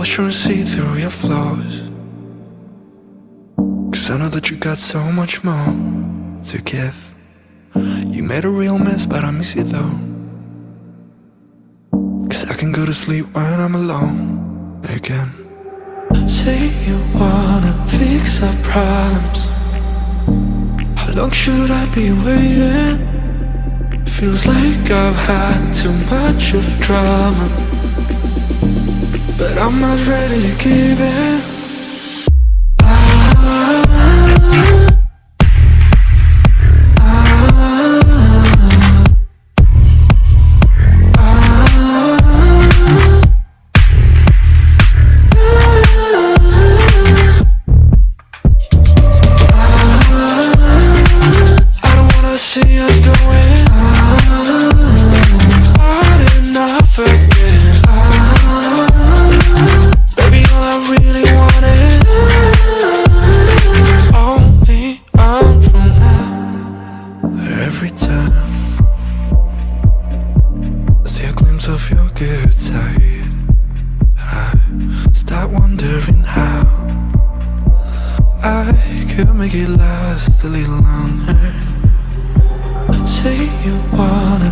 was trying to see through your flaws, 'cause I know that you got so much more to give. You made a real mess, but I miss you though, 'cause I can go to sleep when I'm alone again. Say you wanna fix our problems. How long should I be waiting? Feels like I've had too much of drama, but I'm not ready to give in. Every time I see a glimpse of your good side, I start wondering how I could make it last a little longer. Say you wanna